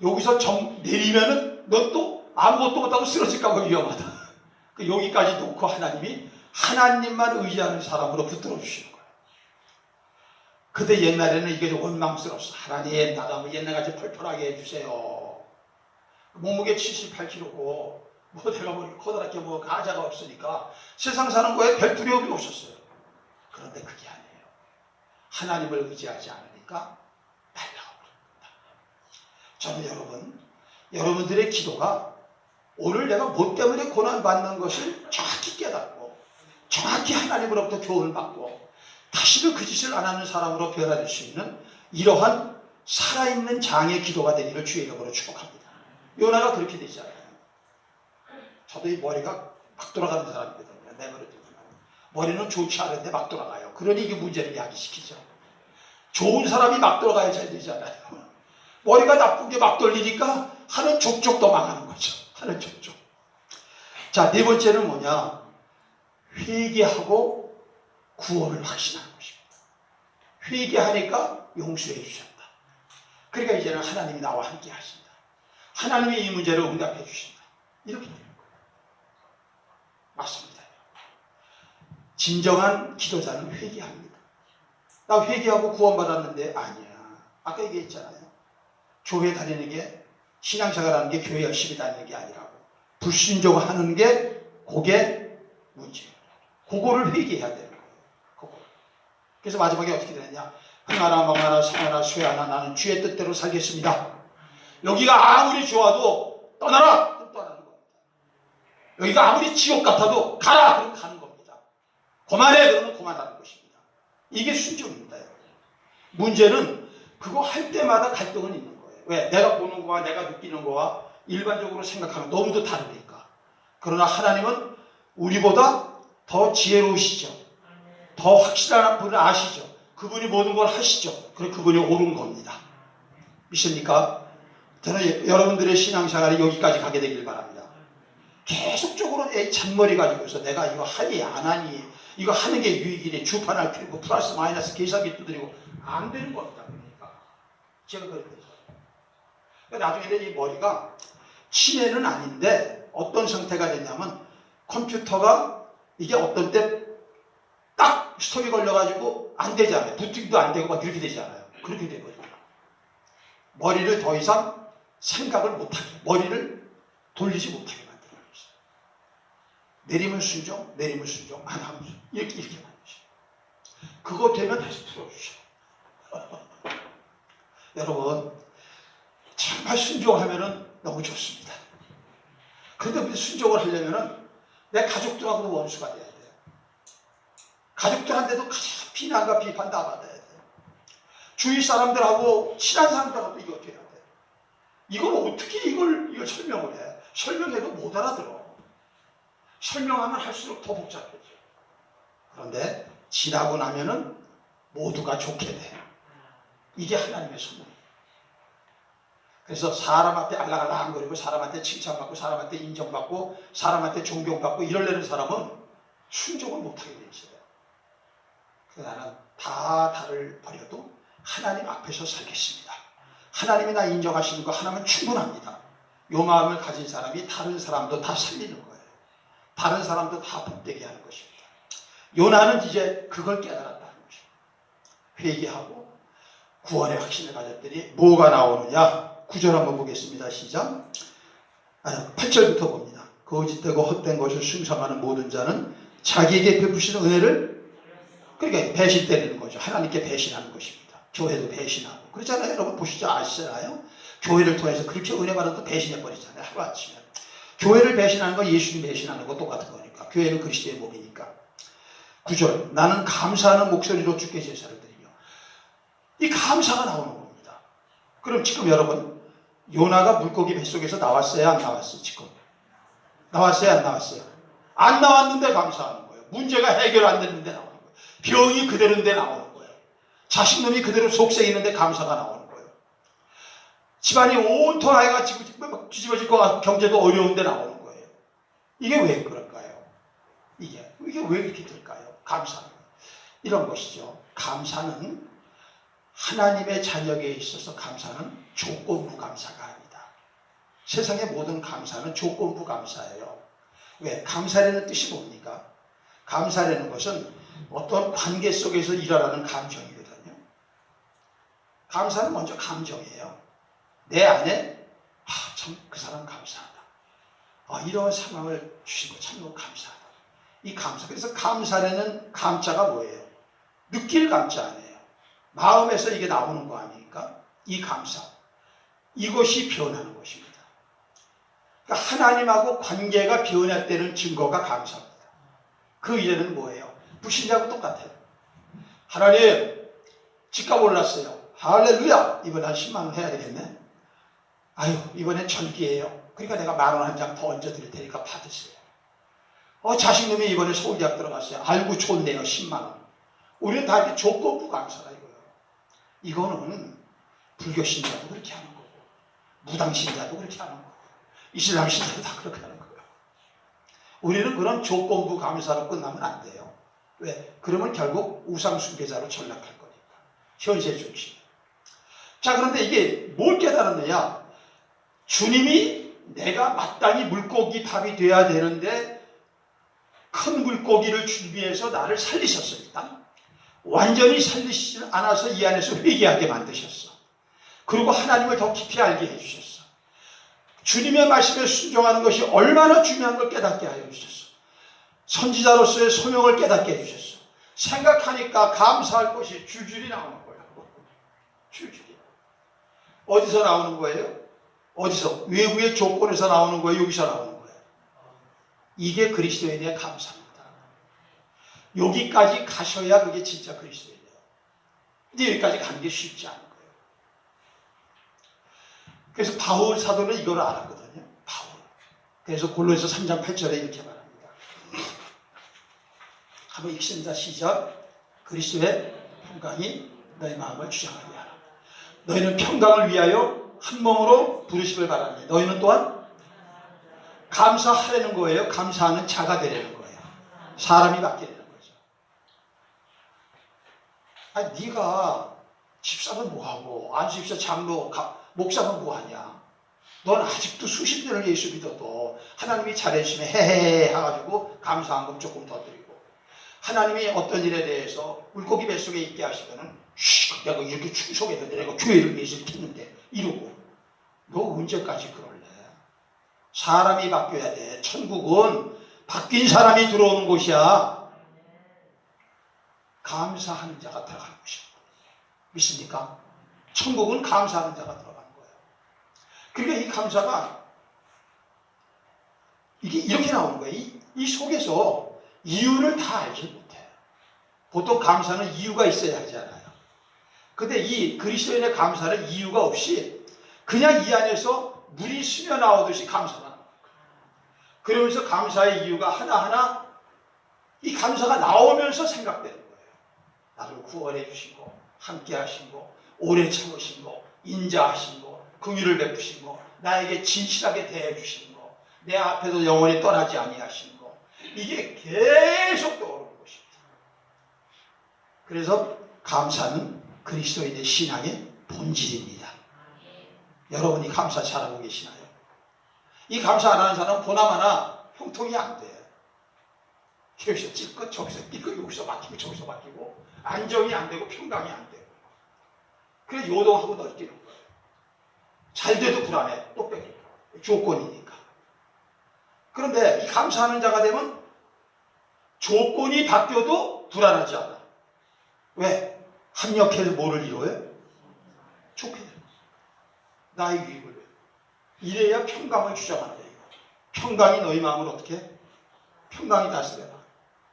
여기서 정 내리면은 너 또 아무것도 못하고 쓰러질까봐 위험하다. 여기까지 놓고 하나님이 하나님만 의지하는 사람으로 붙들어 주시는 거예요. 근데 옛날에는 이게 좀 원망스러웠어. 하나님 나도 옛날같이 펄펄하게 해주세요. 몸무게 78kg고 뭐 내가 뭐 커다랗게 뭐 가자가 없으니까 세상 사는 거에 별 두려움이 없었어요. 그런데 그게 아니에요. 하나님을 의지하지 않으니까 날라오는 겁니다. 저는 여러분들의 기도가 오늘 내가 뭐 때문에 고난받는 것을 정확히 깨닫고 정확히 하나님으로부터 교훈을 받고 다시는 그 짓을 안 하는 사람으로 변화될 수 있는 이러한 살아있는 장의 기도가 되기를 주의 이름으로 축복합니다. 요나가 그렇게 되지 않아요. 저도 이 머리가 막 돌아가는 사람이거든요. 내 머리는 좋지 않은데 막 돌아가요. 그러니 이게 문제를 야기시키죠. 좋은 사람이 막 돌아가야 잘 되잖아요. 머리가 나쁜 게 막 돌리니까 하는 족족도 망하는 거죠. 하는 족족. 자, 네 번째는 뭐냐? 회개하고 구원을 확신하는 것입니다. 회개하니까 용서해 주셨다. 그러니까 이제는 하나님이 나와 함께 하신다. 하나님이 이 문제를 응답해 주신다. 이렇게 되는 거예요. 맞습니다. 진정한 기도자는 회개합니다. 나 회개하고 구원받았는데 아니야. 아까 얘기했잖아요. 교회 다니는 게 신앙생활하는 게 교회 열심히 다니는 게 아니라고. 불순종하는 게 그게 문제예요. 그거를 회개해야 되는 거예요. 그거. 그래서 마지막에 어떻게 되느냐. 흥하나 멍하나 성하나 수하나 나는 주의 뜻대로 살겠습니다. 여기가 아무리 좋아도 떠나라. 그럼 떠나는 겁니다. 여기가 아무리 지옥 같아도 가라. 그럼 가는 겁니다. 그만해. 그러면 그만하는 것입니다. 이게 순종입니다. 문제는 그거 할 때마다 갈등은 있는 거예요. 왜? 내가 보는 거와 내가 느끼는 거와 일반적으로 생각하는 너무도 다르니까. 그러나 하나님은 우리보다 더 지혜로우시죠. 더 확실한 분을 아시죠. 그분이 모든 걸 하시죠. 그래서 그분이 옳은 겁니다. 믿습니까? 저는 여러분들의 신앙생활이 여기까지 가게 되길 바랍니다. 계속적으로 잔머리 가지고서 내가 이거 하니 안 하니 이거 하는 게 유익이니 주판할 필요고 플러스 마이너스 계산기 두드리고 안 되는 겁니다. 그러니까 제가 그랬거든요. 나중에는 이 머리가 치매는 아닌데 어떤 상태가 됐냐면 컴퓨터가 이게 어떤 때 딱 스톱이 걸려가지고 안 되잖아요. 부팅도 안 되고 막 이렇게 되잖아요. 그렇게 되거든요. 머리를 더 이상 생각을 못하게, 머리를 돌리지 못하게 만드는 거죠. 내리면 순종, 내리면 순종, 안 하면 순종. 이렇게 만드죠. 그거 되면 다시 풀어주죠. 여러분, 정말 순종하면은 너무 좋습니다. 그런데 순종을 하려면은 내 가족들하고도 원수가 돼야 돼요. 가족들한테도 가장 비난과 비판 다 받아야 돼요. 주위 사람들하고 친한 사람들하고도 이거 돼야 돼요. 이걸 어떻게 이걸 설명을 해? 설명해도 못 알아들어. 설명하면 할수록 더 복잡해져. 그런데 지나고 나면은 모두가 좋게 돼. 이게 하나님의 선물이에요. 그래서 사람한테 알랑알랑거리고 사람한테 칭찬받고 사람한테 인정받고 사람한테 존경받고 이러려는 사람은 순종을 못하게 돼 있어요. 그래서 나는 다 다를 버려도 하나님 앞에서 살겠습니다. 하나님이 나 인정하시는 거 하나면 충분합니다. 이 마음을 가진 사람이 다른 사람도 다 살리는 거예요. 다른 사람도 다 복되게 하는 것입니다. 요나는 이제 그걸 깨달았다는 것입니다. 회개하고 구원의 확신을 가졌더니 뭐가 나오느냐. 9절 한번 보겠습니다. 시작. 8절부터 봅니다. 거짓되고 헛된 것을 숭상하는 모든 자는 자기에게 베푸시는 은혜를, 그러니까 배신 때리는 거죠. 하나님께 배신하는 것입니다. 교회도 배신하고 그렇잖아요. 여러분 보시죠. 아시잖아요. 교회를 통해서 그렇게 은혜 받아도 배신해버리잖아요. 하루아침에. 교회를 배신하는 거 예수님 배신하는 거 똑같은 거니까. 교회는 그리스도의 몸이니까. 9절. 나는 감사하는 목소리로 주께 제사를 드리며. 이 감사가 나오는 겁니다. 그럼 지금 여러분 요나가 물고기 뱃속에서 나왔어요? 안 나왔어요? 지금 나왔어요? 안 나왔어요? 안 나왔는데 감사하는 거예요. 문제가 해결 안 됐는데 나오는 거예요. 병이 그대로인데 나오는 거예요. 자식놈이 그대로 속세이는데 감사가 나오는 거예요. 집안이 온통 아이가 지금 뒤집어질 것 같고 경제도 어려운데 나오는 거예요. 이게 왜 그럴까요? 이게 왜 이렇게 될까요? 감사는 이런 것이죠. 감사는 하나님의 자녀에게 있어서 감사는 조건부 감사가 아니다. 세상의 모든 감사는 조건부 감사예요. 왜? 감사라는 뜻이 뭡니까? 감사라는 것은 어떤 관계 속에서 일어나는 감정이거든요. 감사는 먼저 감정이에요. 내 안에 참 그 사람 감사하다. 이런 상황을 주신 거 참 너무 감사하다. 이 감사. 그래서 감사라는 감자가 뭐예요? 느낄 감자 아니에요. 마음에서 이게 나오는 거 아닙니까? 이 감사. 이것이 변하는 것입니다. 그러니까 하나님하고 관계가 변했다는 증거가 감사입니다. 그 이제는 뭐예요? 불신자하고 똑같아요. 하나님, 집값 올랐어요. 할렐루야! 이번에 한 10만 원 해야 되겠네? 아유, 이번엔 절기예요. 그러니까 내가 10,000원 한 장 더 얹어드릴 테니까 받으세요. 자식놈이 이번에 서울대학 들어갔어요. 아이고, 좋네요. 10만 원. 우리는 다 이렇게 조건부 감사라 이거예요. 이거는 불교 신자도 그렇게 하는 거고, 무당 신자도 그렇게 하는 거고, 이슬람 신자도 다 그렇게 하는 거예요. 우리는 그런 조건부 감사로 끝나면 안 돼요. 왜? 그러면 결국 우상 숭배자로 전락할 거니까. 현세 중심. 자, 그런데 이게 뭘 깨달았느냐? 주님이 내가 마땅히 물고기 밥이 돼야 되는데 큰 물고기를 준비해서 나를 살리셨어요. 일단 완전히 살리시지 않아서 이 안에서 회개하게 만드셨어. 그리고 하나님을 더 깊이 알게 해주셨어. 주님의 말씀에 순종하는 것이 얼마나 중요한 걸 깨닫게 하여 주셨어. 선지자로서의 소명을 깨닫게 해주셨어. 생각하니까 감사할 것이 줄줄이 나오는 거예요. 줄줄이. 어디서 나오는 거예요? 어디서? 외부의 조건에서 나오는 거예요? 여기서 나오는 거예요? 이게 그리스도에 대한 감사입니다. 여기까지 가셔야 그게 진짜 그리스도예요. 근데 여기까지 가는 게 쉽지 않은 거예요. 그래서 바울 사도는 이걸 알았거든요. 바울. 그래서 골로새서 3장 8절에 이렇게 말합니다. 한번 읽습니다. 시작. 그리스도의 평강이 너희 마음을 주장하게 하라. 너희는 평강을 위하여 한 몸으로 부르심을 받았네. 너희는 또한 감사하려는 거예요. 감사하는 자가 되려는 거예요. 사람이 바뀌는 거죠. 아니, 네가 집사는 뭐하고 안수집사 장로 목사는 뭐하냐. 넌 아직도 수십 년을 예수 믿어도 하나님이 잘해주시면 헤헤헤 해가지고 감사한 것 조금 더 드리고, 하나님이 어떤 일에 대해서 물고기 뱃속에 있게 하시면은 내가 이렇게 충성했는데 내가 교회를 위해서 이렇게 했는데 이러고, 너 언제까지 그럴래? 사람이 바뀌어야 돼. 천국은 바뀐 사람이 들어오는 곳이야. 감사하는 자가 들어가는 곳이야. 믿습니까? 천국은 감사하는 자가 들어가는 거예요. 그러니까 이 감사가 이게 이렇게 나오는 거예요. 이 속에서 이유를 다 알지 못해요. 보통 감사는 이유가 있어야 하잖아요. 근데 이 그리스도인의 감사는 이유가 없이 그냥 이 안에서 물이 스며 나오듯이 감사가 나와요. 그러면서 감사의 이유가 하나하나 이 감사가 나오면서 생각되는 거예요. 나를 구원해 주신 거, 함께 하신 거, 오래 참으신 거, 인자하신 거, 긍휼을 베푸신 거, 나에게 진실하게 대해 주신 거, 내 앞에도 영원히 떠나지 아니하신 거, 이게 계속 떠오르는 것입니다. 그래서 감사는 그리스도인의 신앙의 본질입니다. 여러분이 감사 잘하고 계시나요? 이 감사 안 하는 사람은 보나마나 형통이 안 돼요. 여기서 찔끗 저기서 삐끗 여기서 막히고 저기서 막히고 안정이 안 되고 평강이 안 되고 그래서 요동하고 널뛰는 거예요. 잘 돼도 불안해. 또 뺏길까 조건이니까. 그런데 이 감사하는 자가 되면 조건이 바뀌어도 불안하지 않아. 왜? 합력해서 뭐를 이루어요? 좋게 되는 거예요. 나의 유익을 위해. 이래야 평강을 주장하는 거예요. 평강이 너희 마음을 어떻게 해? 평강이 다스려라.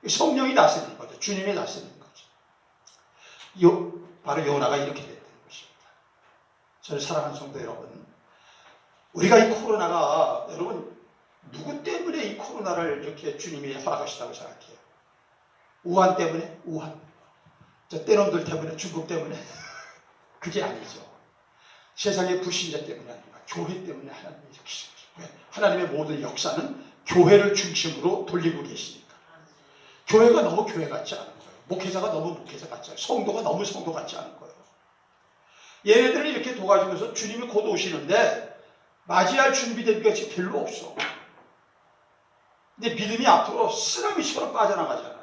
성령이 다스리는 거죠. 주님이 다스리는 거죠. 바로 요나가 이렇게 됐다는 것입니다. 저를 사랑하는 성도 여러분, 우리가 이 코로나가 여러분 누구 때문에 이 코로나를 이렇게 주님이 허락하시다고 생각해요? 우한 때문에? 우한. 저 떼놈들 때문에? 중국 때문에? 그게 아니죠. 세상의 불신자 때문이 아니라 교회 때문에 하나님이 이렇게 하신 거죠. 왜? 하나님의 모든 역사는 교회를 중심으로 돌리고 계시니까. 교회가 너무 교회 같지 않은 거예요. 목회자가 너무 목회자 같지 않아요. 성도가 너무 성도 같지 않은 거예요. 얘네들을 이렇게 도와주면서 주님이 곧 오시는데 맞이할 준비된 것이 별로 없어. 근데 믿음이 앞으로 쓰나미처럼 빠져나가잖아요.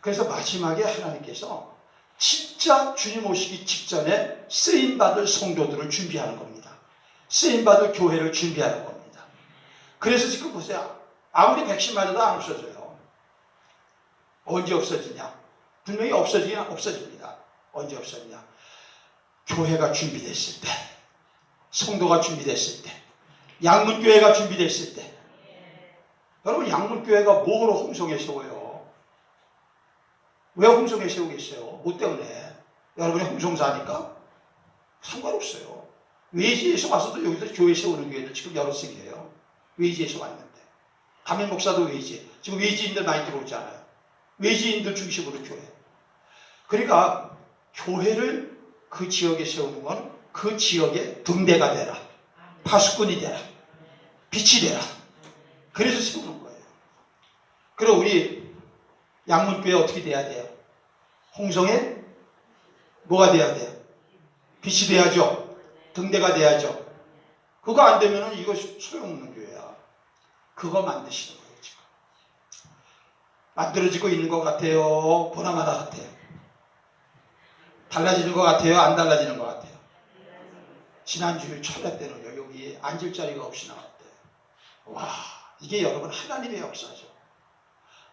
그래서 마지막에 하나님께서 진짜 주님 오시기 직전에 쓰임받을 성도들을 준비하는 겁니다. 쓰임받을 교회를 준비하는 겁니다. 그래서 지금 보세요. 아무리 백신 맞아도 안 없어져요. 언제 없어지냐? 분명히 없어집니다. 언제 없어지냐? 교회가 준비됐을 때, 성도가 준비됐을 때, 양문교회가 준비됐을 때. 여러분 양문교회가 뭐로 홍성에 세워요? 왜 홍성에 세우겠어요? 뭐 때문에? 여러분이 홍성사니까? 상관없어요. 외지에서 와서도 여기서 교회 세우는 교회들 지금 여러 층이에요. 외지에서 왔는데. 담임 목사도 외지. 지금 외지인들 많이 들어오잖아요. 외지인들 중심으로 교회. 그러니까 교회를 그 지역에 세우는 건 그 지역의 등대가 되라. 파수꾼이 되라. 빛이 되라. 그래서 세우는 거예요. 그럼 우리 양문교회 어떻게 돼야 돼요? 홍성에 뭐가 돼야 돼요? 빛이 돼야죠. 등대가 돼야죠. 그거 안 되면 이거 소용없는 교회야. 그거 만드시는 거예요, 지금. 만들어지고 있는 것 같아요? 보나마나 같아요? 달라지는 것 같아요? 안 달라지는 것 같아요? 지난주일 철야 때는요, 여기 앉을 자리가 없이 나왔대요. 와, 이게 여러분 하나님의 역사죠.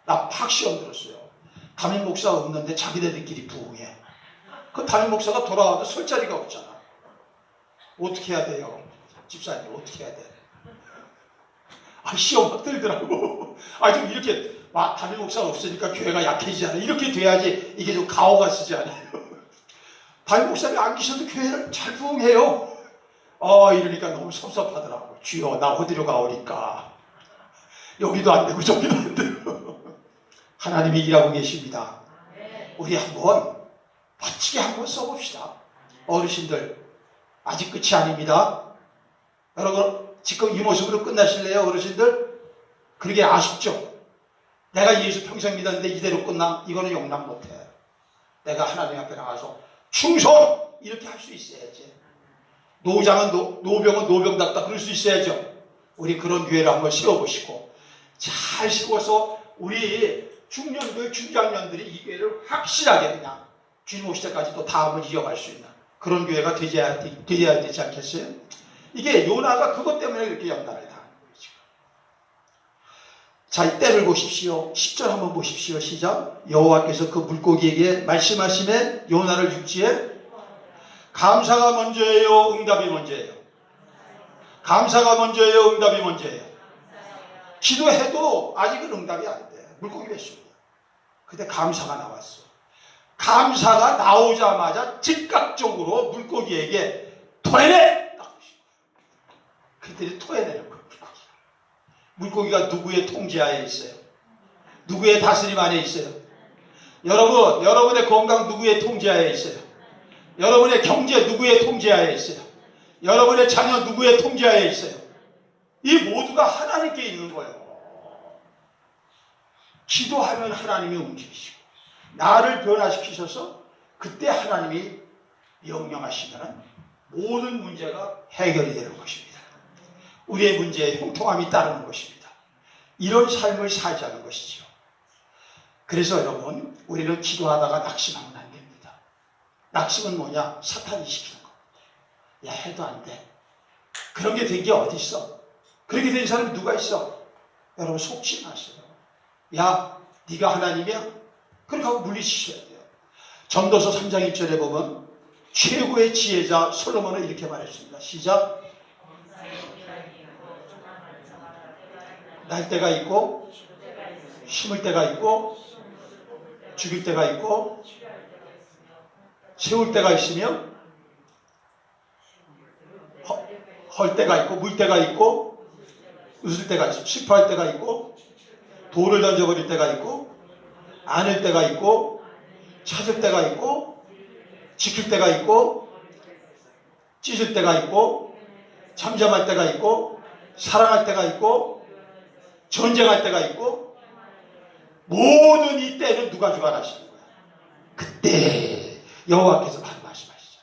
나 팍 시험 들었어요. 담임 목사가 없는데 자기네들끼리 부흥해. 그 담임 목사가 돌아와도 설 자리가 없잖아. 어떻게 해야 돼요? 집사님 어떻게 해야 돼? 시험 막 들더라고. 좀 이렇게 담임 목사가 없으니까 교회가 약해지잖아. 이렇게 돼야지 이게 좀 가오가 쓰지 않아요. 담임 목사님이 안 계셔도 교회를 잘 부흥해요. 이러니까 너무 섭섭하더라고. 주여 나 어디로 가오리까. 여기도 안 되고 저기도 안 되고. 하나님이 일하고 계십니다. 우리 한번 멋지게 한번 써봅시다. 어르신들 아직 끝이 아닙니다. 여러분 지금 이 모습으로 끝나실래요? 어르신들? 그러게 아쉽죠? 내가 예수 평생 믿었는데 이대로 끝나? 이거는 용납 못해. 내가 하나님 앞에 나가서 충성! 이렇게 할 수 있어야지. 노장은 노병은 노병답다 그럴 수 있어야죠. 우리 그런 교회를 한번 세워보시고 잘 세워서 우리 중년들, 중장년들이 이 교회를 확실하게 그냥 주님 오실 때까지 또 다음을 이어갈 수 있는 그런 교회가 되어야 되지 않겠어요? 이게 요나가 그것 때문에 이렇게 연단을 당하는 거예요. 지금. 자, 이 때를 보십시오. 10절 한번 보십시오. 시작. 여호와께서 그 물고기에게 말씀하시매 요나를 육지에 감사가 먼저예요? 응답이 먼저예요? 감사가 먼저예요? 응답이 먼저예요? 기도해도 아직은 응답이 안 돼. 물고기 뱃속이야. 근데 감사가 나왔어. 감사가 나오자마자 즉각적으로 물고기에게 토해내! 그들이 토해내는 거예요. 물고기가 누구의 통제하에 있어요? 누구의 다스림 안에 있어요? 여러분의 건강 누구의 통제하에 있어요? 여러분의 경제 누구의 통제하에 있어요? 여러분의 자녀 누구의 통제하에 있어요? 이 모두가 하나님께 있는 거예요. 기도하면 하나님이 움직이시고 나를 변화시키셔서 그때 하나님이 명령하시면 모든 문제가 해결이 되는 것입니다. 우리의 문제에 형통함이 따르는 것입니다. 이런 삶을 살자는 것이죠. 그래서 여러분, 우리는 기도하다가 낙심하면 안 됩니다. 낙심은 뭐냐? 사탄이 시키는 거. 야, 해도 안 돼. 그런 게 된 게 어디 있어? 그렇게 된 사람이 누가 있어? 여러분, 속지 마세요. 야, 네가 하나님이야? 그렇게 하고 물리치셔야 돼요. 전도서 3장 1절에 보면 최고의 지혜자 솔로몬은 이렇게 말했습니다. 시작. 날 때가 있고 심을 때가 있고 죽일 때가 있고 세울 때가 있으며 헐 때가 있고 물 때가 있고 웃을 때가 있고 슬퍼할 때가 있고 돌을 던져버릴 때가 있고 안을 때가 있고 찾을 때가 있고 지킬 때가 있고 찢을 때가 있고 잠잠할 때가 있고 사랑할 때가 있고 전쟁할 때가 있고 모든 이 때는 누가 주관하시는 거야? 그때 여호와께서 바로 말씀하시죠.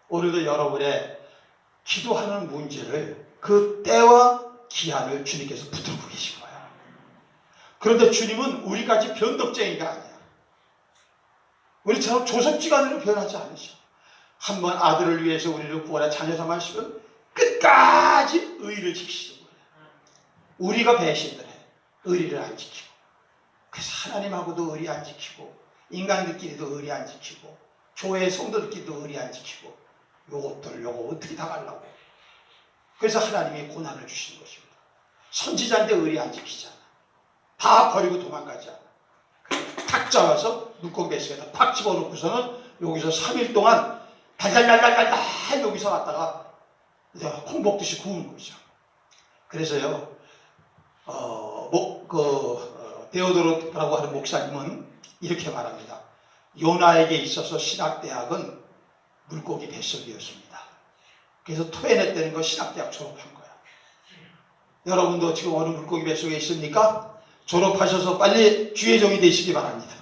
오늘도 여러분의 기도하는 문제를 그 때와 기한을 주님께서 붙들고 계신 거예요. 그런데 주님은 우리같이 변덕쟁이가 아니야. 우리처럼 조석지간으로 변하지 않으셔. 한번 아들을 위해서 우리를 구원해 자녀 삼으시면 끝까지 의를 지키시는 거예요. 우리가 배신을 해. 의리를 안 지키고. 그래서 하나님하고도 의리 안 지키고 인간들끼리도 의리 안 지키고 교회 성도들끼리도 의리 안 지키고 요것들 요거 어떻게 당하려고. 그래서 하나님이 고난을 주시는 것입니다. 선지자인데 의리 안 지키잖아. 다 버리고 도망가지 않아. 탁 잡아서 물고기 뱃속에다 팍 집어넣고서는 여기서 3일 동안 달달달달달 여기서 왔다가 콩 먹듯이 구우는 거죠. 그래서요, 데오도로라고 하는 목사님은 이렇게 말합니다. 요나에게 있어서 신학대학은 물고기 뱃속이었습니다. 그래서 토해냈다는 거 신학대학 졸업한 거야. 여러분도 지금 어느 물고기 뱃속에 있습니까? 졸업하셔서 빨리 주의 종이 되시기 바랍니다.